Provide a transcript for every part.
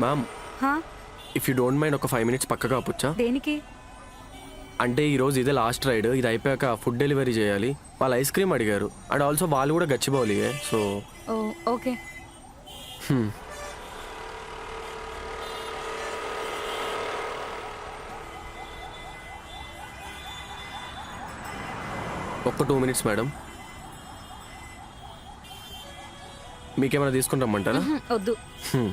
Ma'am హా? If you don't mind ఒక 5 minutes పక్కగా ఆపొచ్చా? దేనికి? అంటే ఈరోజు ఇదే లాస్ట్ రైడ్, ఇది అయిపోయాక ఫుడ్ డెలివరీ చేయాలి. వాళ్ళు ఐస్ క్రీమ్ అడిగారు అండ్ ఆల్సో వాళ్ళు కూడా గచ్చిబౌలియే. సో ఓ ఓకే. ఒక్క 2 minutes మేడం. మీకేమైనా తీసుకుని రమ్మంటారా? వద్దు. హ్మ్.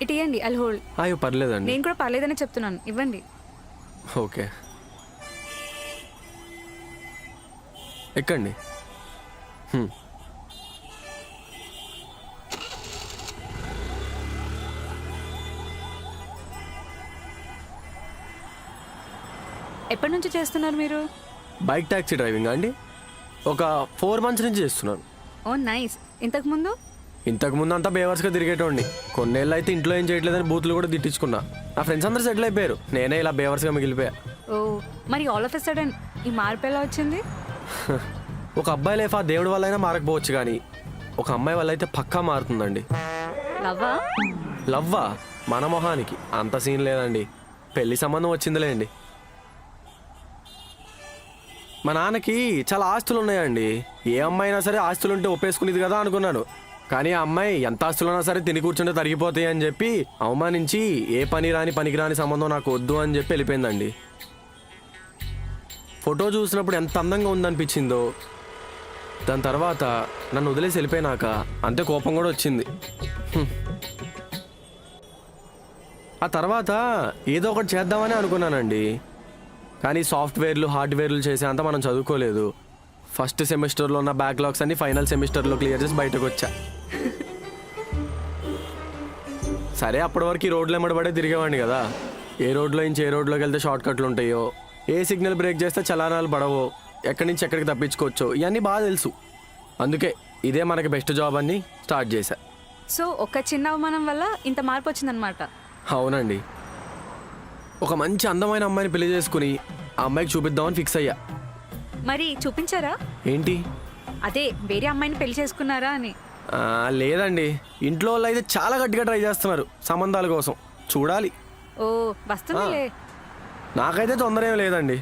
ఇటు ఇవ్వండి, ఐల్ హోల్డ్. అయ్యో పర్లేదండి. నేను కూడా పర్లేదని చెప్తున్నాను, ఇవ్వండి. ఓకే ఎక్కండి. హ్మ్. ఎప్పటి నుంచి చేస్తున్నారు మీరు? బైక్ ట్యాక్సీ డ్రైవింగ్ అండి ఒక 4 months నుంచి చేస్తున్నాను. ఓ నైస్. ఇంతకుముందు? ఇంతకుముందు అంతా బేవర్స్గా తిరిగేటోండి. కొన్నేళ్ళు అయితే ఇంట్లో ఏం చేయట్లేదని బూతులు కూడా తిట్టించుకున్నా. నా ఫ్రెండ్స్ అందరూ సెటిల్ అయిపోయారు, నేనే ఇలా బేవర్స్గా మిగిలిపోయా. ఓ మరి ఆల్ ఆఫ్ ఎ సడన్ ఈ మార్పు ఎలా వచ్చింది? ఒక అబ్బాయి లైఫ్ ఆ దేవుడి వల్ల అయినా మారకపోవచ్చు, కానీ ఒక అమ్మాయి వల్ల అయితే పక్కా మారుతుందండి. లవ్వా? లవ్వా? మన మొహానికి అంత సీన్ లేదండి. పెళ్లి సంబంధం వచ్చిందిలేండి. మా నాన్నకి చాలా ఆస్తులు ఉన్నాయండి. ఏ అమ్మాయి అయినా సరే ఆస్తులుంటే ఒప్పేసుకునేది కదా అనుకున్నాను. కానీ ఆ అమ్మాయి ఎంత ఆస్తులున్నా సరే తిని కూర్చుంటే తరిగిపోతాయి అని చెప్పి అవమానించి ఏ పనికిరాని సంబంధం నాకు వద్దు అని చెప్పి వెళ్ళిపోయిందండి. ఫోటో చూసినప్పుడు ఎంత అందంగా ఉందనిపించిందో, దాని తర్వాత నన్ను వదిలేసి వెళ్ళిపోయినాక అంతే కోపం కూడా వచ్చింది. ఆ తర్వాత ఏదో ఒకటి చేద్దామని అనుకున్నానండి. కానీ సాఫ్ట్వేర్లు హార్డ్వేర్లు చేసే అంతా మనం చదువుకోలేదు. ఫస్ట్ సెమిస్టర్లో ఉన్న బ్యాక్లాగ్స్ అన్ని ఫైనల్ సెమిస్టర్లో క్లియర్ చేసి బయటకు వచ్చా. సరే అప్పటి వరకు ఈ రోడ్లు ఎమ్మడబడే తిరిగేవాడిని కదా. ఏ రోడ్లో నుంచి ఏ రోడ్లోకి వెళ్తే షార్ట్ కట్లు ఉంటాయో, ఏ సిగ్నల్ బ్రేక్ చేస్తే చలానాలు పడవో, ఎక్కడి నుంచి ఎక్కడికి తప్పించుకోవచ్చో ఇవన్నీ బాగా తెలుసు. అందుకే ఇదే మనకి బెస్ట్ జాబ్ అని స్టార్ట్ చేశా. సో ఒక చిన్న అవమానం వల్ల ఇంత మార్పు వచ్చిందనమాట. అవునండి. ఒక మంచి అందమైన అమ్మాయిని పెళ్లి చేసుకుని ఆ అమ్మాయికి చూపిద్దామని ఫిక్స్ అయ్యా. మరి చూపించారా? ఏంటి? అదే వేరే అమ్మాయిని పెళ్లి చేసుకున్నారా అని. లేదండి, ఇంట్లో వాళ్ళు అయితే చాలా గట్టిగా ట్రై చేస్తున్నారు సంబంధాల కోసం. చూడాలి. ఓ వస్తుందిలే. నాకైతే తొందర ఏం లేదండి.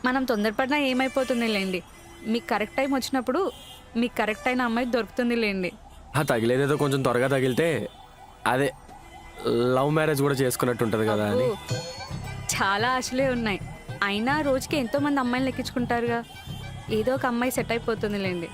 మనం తొందరపడినా ఏమైపోతుంది లేండి. మీకు కరెక్ట్ టైం వచ్చినప్పుడు మీకు కరెక్ట్ అయిన అమ్మాయి దొరుకుతుంది లేండి. తగిలేదేదో కొంచెం త్వరగా తగిలితే అదే లవ్ మ్యారేజ్ కూడా చేసుకున్నట్టు ఉంటుంది కదా అని. చాలా ఆశలే ఉన్నాయి. అయినా రోజుకి ఎంతో మంది అమ్మాయిలు లెక్కించుకుంటారుగా. ఏదో ఒక అమ్మాయి సెట్ అయిపోతుంది లేండి.